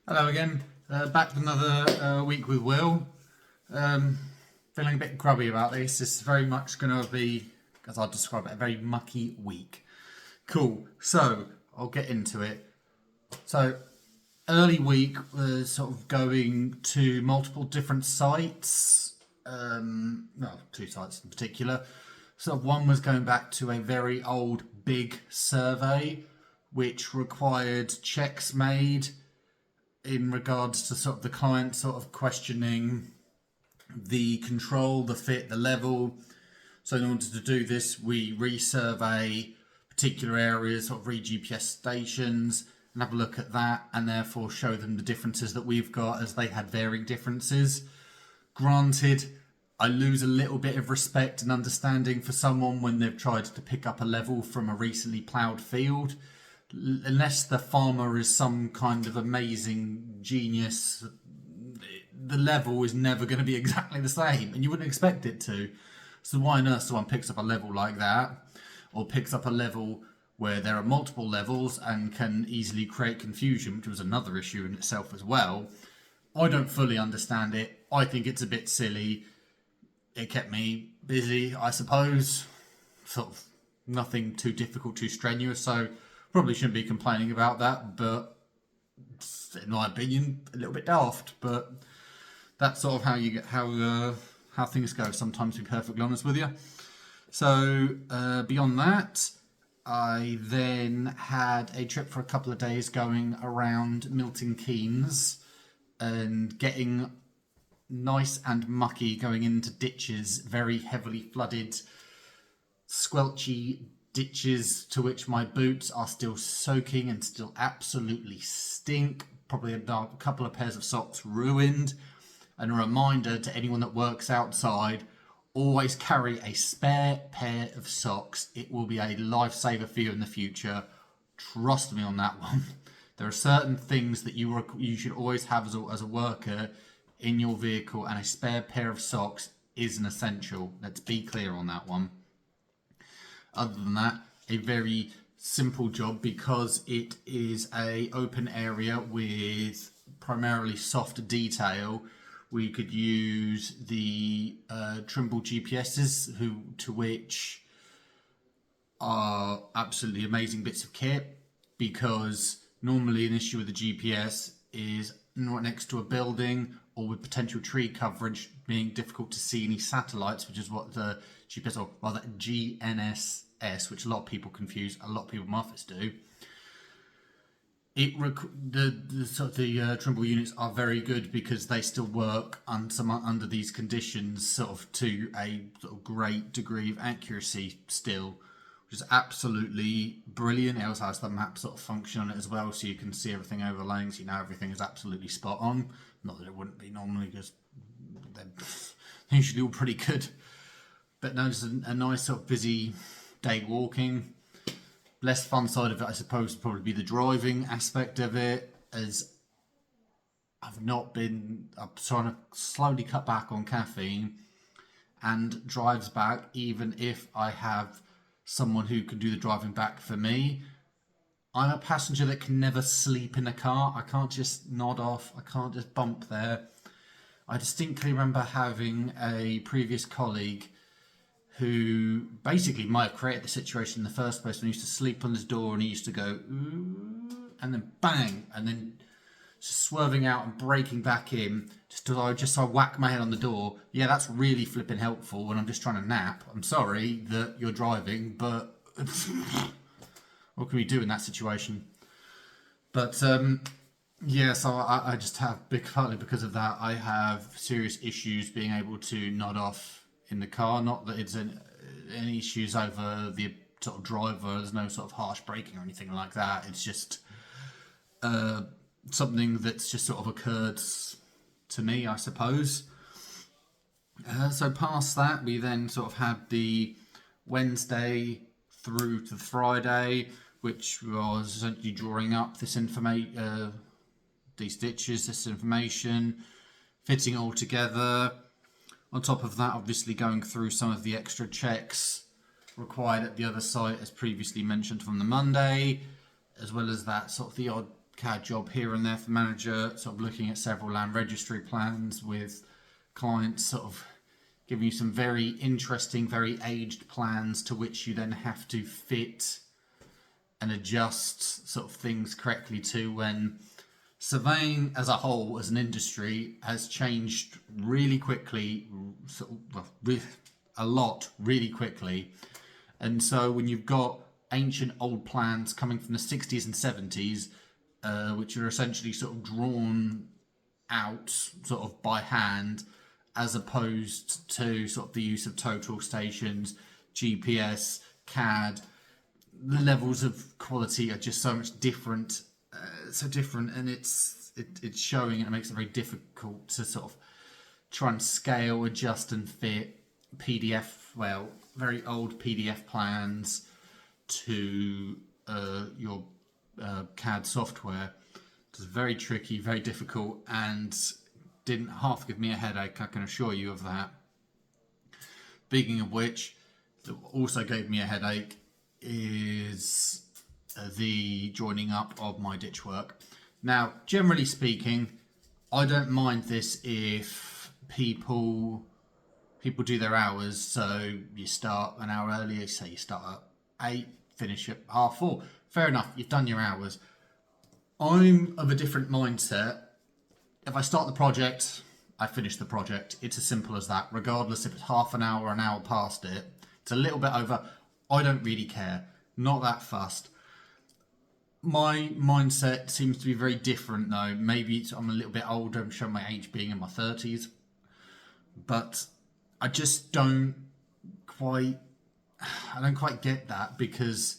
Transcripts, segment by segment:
Hello again. Back with another week with Will. Feeling a bit grubby about this. This is very much going to be, as I describe it, a very mucky week. Cool. So I'll get into it. So early week was sort of going to multiple different sites. Well, two sites in particular. So one was going back to a very old big survey, which required checks made in regards to sort of the client sort of questioning the control, the fit, the level. So in order to do this, we resurvey particular areas, sort of re-GPS stations and have a look at that, and therefore show them the differences that we've got, as they had varying differences. Granted, I lose a little bit of respect and understanding for someone when they've tried to pick up a level from a recently ploughed field. Unless the farmer is some kind of amazing genius, the level is never going to be exactly the same, and you wouldn't expect it to. So why on earth someone picks up a level like that, or picks up a level where there are multiple levels and can easily create confusion, which was another issue in itself as well. I don't fully understand it. I think it's a bit silly. It kept me busy, I suppose. Sort of nothing too difficult, too strenuous, so probably shouldn't be complaining about that, but in my opinion, a little bit daft. But that's sort of how you get how things go sometimes, to be perfectly honest with you. So beyond that, I then had a trip for a couple of days going around Milton Keynes and getting nice and mucky, going into ditches, very heavily flooded, squelchy ditches to which my boots are still soaking and still absolutely stink. Probably a couple of pairs of socks ruined. And a reminder to anyone that works outside, always carry a spare pair of socks. It will be a lifesaver for you in the future. Trust me on that one. There are certain things that you should always have as a worker in your vehicle, and a spare pair of socks is an essential. Let's be clear on that one. Other than that, a very simple job, because it is a open area with primarily soft detail. We could use the Trimble GPSs, to which are absolutely amazing bits of kit, because normally an issue with the GPS is right next to a building, or with potential tree coverage being difficult to see any satellites, which is what the GPS, or rather GNSS, which a lot of people confuse, a lot of people in my office do. The Trimble units are very good because they still work under these conditions, sort of to a sort of great degree of accuracy still, which is absolutely brilliant. It also has the map sort of function on it as well, so you can see everything overlaying, so you know everything is absolutely spot on. Not that it wouldn't be normally, because they're usually all pretty good. But no, just a nice sort of busy day walking. Less fun side of it, I suppose, would probably be the driving aspect of it, as I'm trying to slowly cut back on caffeine, and drives back, even if I have someone who can do the driving back for me. I'm a passenger that can never sleep in a car. I can't just nod off. I can't just bump there. I distinctly remember having a previous colleague who basically might have created the situation in the first place, when he used to sleep on his door and he used to go, ooh, and then bang, and then just swerving out and braking back in, just so I whack my head on the door. Yeah, that's really flipping helpful when I'm just trying to nap. I'm sorry that you're driving, but what can we do in that situation? But yeah, so I just have, partly because of that, I have serious issues being able to nod off in the car. Not that it's any issues over the sort of driver. There's no sort of harsh braking or anything like that. It's just something that's just sort of occurred to me, I suppose. So past that, we then sort of had the Wednesday through to Friday, which was essentially drawing up this these ditches, this information, fitting it all together. On top of that, obviously going through some of the extra checks required at the other site, as previously mentioned, from the Monday, as well as that sort of the odd CAD job here and there for manager, sort of looking at several land registry plans with clients, sort of giving you some very interesting, very aged plans to which you then have to fit and adjust sort of things correctly to, when surveying as a whole, as an industry, has changed really quickly, a lot really quickly. And so when you've got ancient old plans coming from the 60s and 70s, which are essentially sort of drawn out sort of by hand, as opposed to sort of the use of total stations, GPS, CAD, the levels of quality are just so much different, and it's showing, and it makes it very difficult to sort of try and scale, adjust, and fit very old PDF plans to your CAD software. It's very tricky, very difficult, and didn't half give me a headache, I can assure you of that. Speaking of which, that also gave me a headache is the joining up of my ditch work. Now, generally speaking, I don't mind this if people do their hours. So you start an hour earlier, say you start at 8, finish at 4:30. Fair enough, you've done your hours. I'm of a different mindset. If I start the project, I finish the project. It's as simple as that, regardless if it's half an hour or an hour past it. It's a little bit over. I don't really care. Not that fussed. My mindset seems to be very different though. Maybe I'm a little bit older. I'm showing my age being in my 30s. But I just don't quite get that, because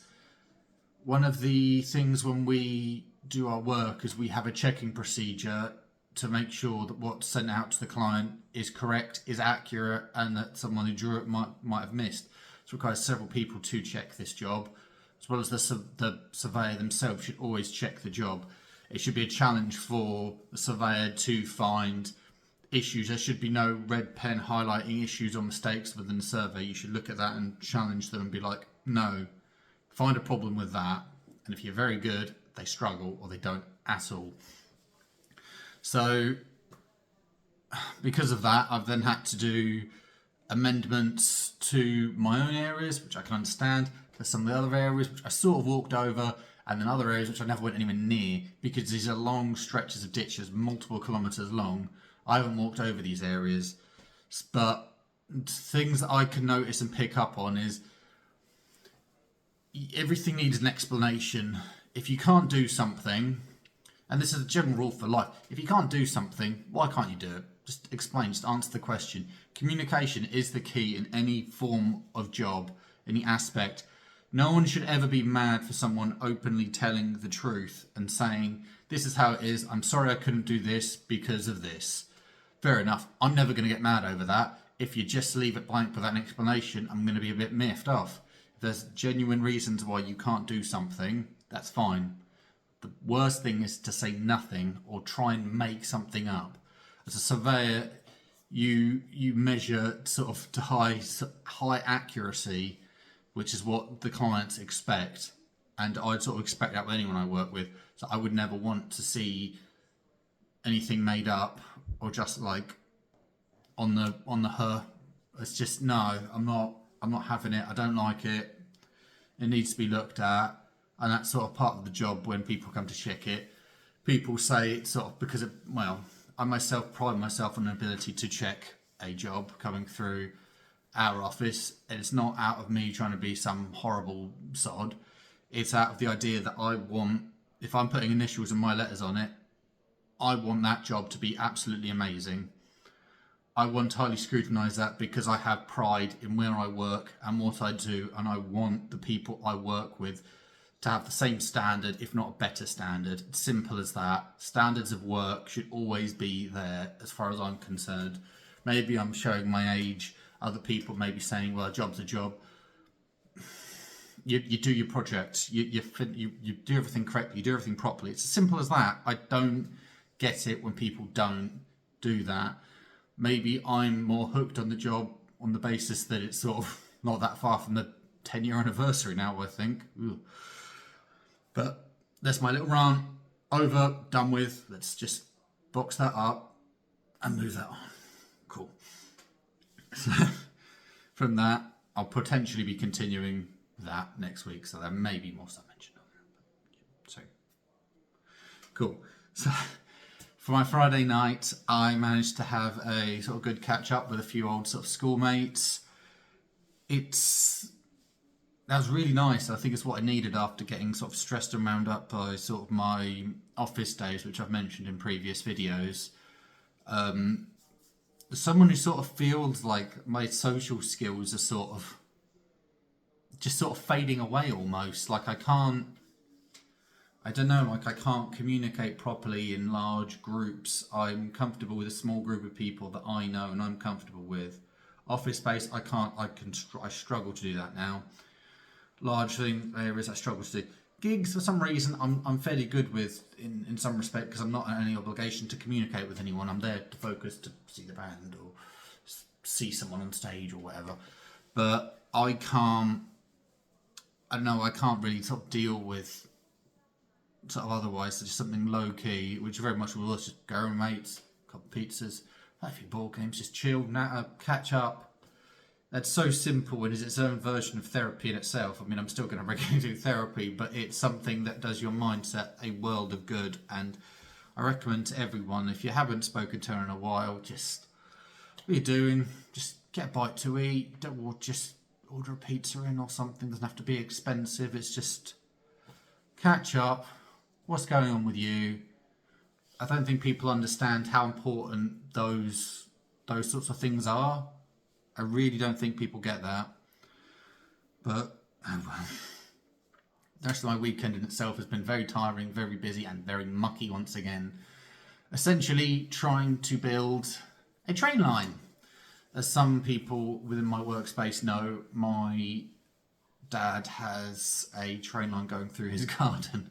one of the things when we do our work is we have a checking procedure to make sure that what's sent out to the client is correct, is accurate, and that someone who drew it might have missed. It requires several people to check this job, as well as the surveyor themselves should always check the job. It should be a challenge for the surveyor to find issues. There should be no red pen highlighting issues or mistakes within the survey. You should look at that and challenge them and be like, no, find a problem with that. And if you're very good, they struggle or they don't at all. So because of that, I've then had to do amendments to my own areas, which I can understand. There's some of the other areas which I sort of walked over, and then other areas which I never went anywhere near, because these are long stretches of ditches, multiple kilometres long. I haven't walked over these areas, but things that I can notice and pick up on is everything needs an explanation. If you can't do something, and this is a general rule for life, if you can't do something, why can't you do it? Just explain, just answer the question. Communication is the key in any form of job, any aspect. No one should ever be mad for someone openly telling the truth and saying, this is how it is, I'm sorry I couldn't do this because of this. Fair enough, I'm never going to get mad over that. If you just leave it blank without an explanation, I'm going to be a bit miffed off. If there's genuine reasons why you can't do something, that's fine. The worst thing is to say nothing or try and make something up. As a surveyor, you measure sort of to high accuracy, which is what the clients expect, and I'd sort of expect that with anyone I work with. So I would never want to see anything made up or just like on the her. It's just no, I'm not having it. I don't like it. It needs to be looked at, and that's sort of part of the job. When people come to check it, people say it's sort of because I myself pride myself on an ability to check a job coming through our office, and it's not out of me trying to be some horrible sod. It's out of the idea that I want, if I'm putting initials and my letters on it, I want that job to be absolutely amazing. I want to highly scrutinise that because I have pride in where I work and what I do, and I want the people I work with to have the same standard, if not a better standard. It's simple as that. Standards of work should always be there as far as I'm concerned. Maybe I'm showing my age. Other people may be saying, well, a job's a job. You do your project. You do everything correctly. You do everything properly. It's as simple as that. I don't get it when people don't do that. Maybe I'm more hooked on the job on the basis that it's sort of not that far from the 10-year anniversary now, I think. Ugh. But that's my little rant. over, done with. Let's just box that up and move that on. Cool. So from that, I'll potentially be continuing that next week, so there may be more stuff mentioned on that. So cool. So for my Friday night, I managed to have a sort of good catch up with a few old sort of schoolmates. That was really nice. I think it's what I needed after getting sort of stressed and wound up by sort of my office days, which I've mentioned in previous videos. Someone who sort of feels like my social skills are sort of fading away almost. Like I can't communicate properly in large groups. I'm comfortable with a small group of people that I know and I'm comfortable with. Office space, I struggle to do that now. Large areas I struggle to do. Gigs, for some reason, I'm fairly good with in some respect because I'm not under any obligation to communicate with anyone. I'm there to focus to see the band or see someone on stage or whatever. But I can't really sort of deal with sort of otherwise. Just something low key, which very much was just go with mates, a couple of pizzas, play a few ball games, just chill, natter, catch up. That's so simple and is its own version of therapy in itself. I mean, I'm still going to regularly do therapy, but it's something that does your mindset a world of good. And I recommend to everyone, if you haven't spoken to her in a while, just what are you doing? Just get a bite to eat. Or just order a pizza in or something. Doesn't have to be expensive. It's just catch up. What's going on with you? I don't think people understand how important those sorts of things are. I really don't think people get that. But, oh well. The rest of my weekend in itself has been very tiring, very busy, and very mucky once again. Essentially trying to build a train line. As some people within my workspace know, my dad has a train line going through his garden,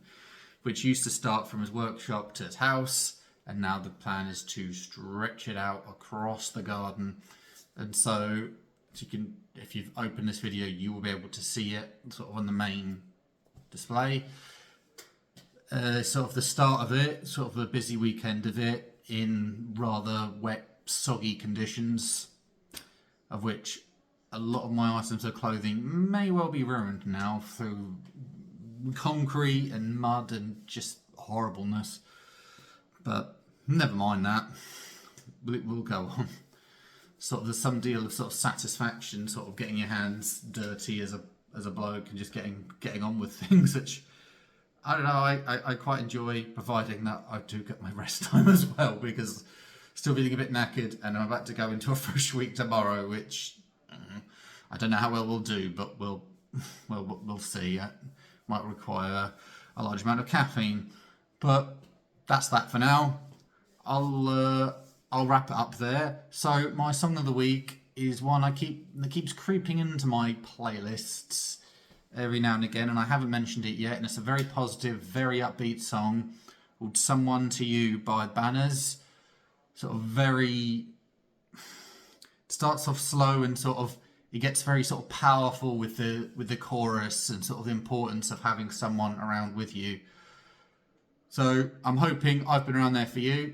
which used to start from his workshop to his house, and now the plan is to stretch it out across the garden. And so if you've opened this video, you will be able to see it sort of on the main display. Sort of the start of it, sort of a busy weekend of it in rather wet, soggy conditions, of which a lot of my items of clothing may well be ruined now through concrete and mud and just horribleness. But never mind that. It will go on. Sort of there's some deal of sort of satisfaction, sort of getting your hands dirty as a bloke and just getting on with things, which I don't know. I quite enjoy, providing that I do get my rest time as well, because still feeling a bit knackered, and I'm about to go into a fresh week tomorrow, which I don't know how well we'll do, but we'll see. It might require a large amount of caffeine, but that's that for now. I'll wrap it up there. So my song of the week is one that keeps creeping into my playlists every now and again, and I haven't mentioned it yet, and it's a very positive, very upbeat song called Someone to You by Banners. Sort of it starts off slow and sort of it gets very sort of powerful with the chorus and sort of the importance of having someone around with you. So I'm hoping I've been around there for you.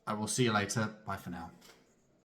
I will see you later. Bye for now.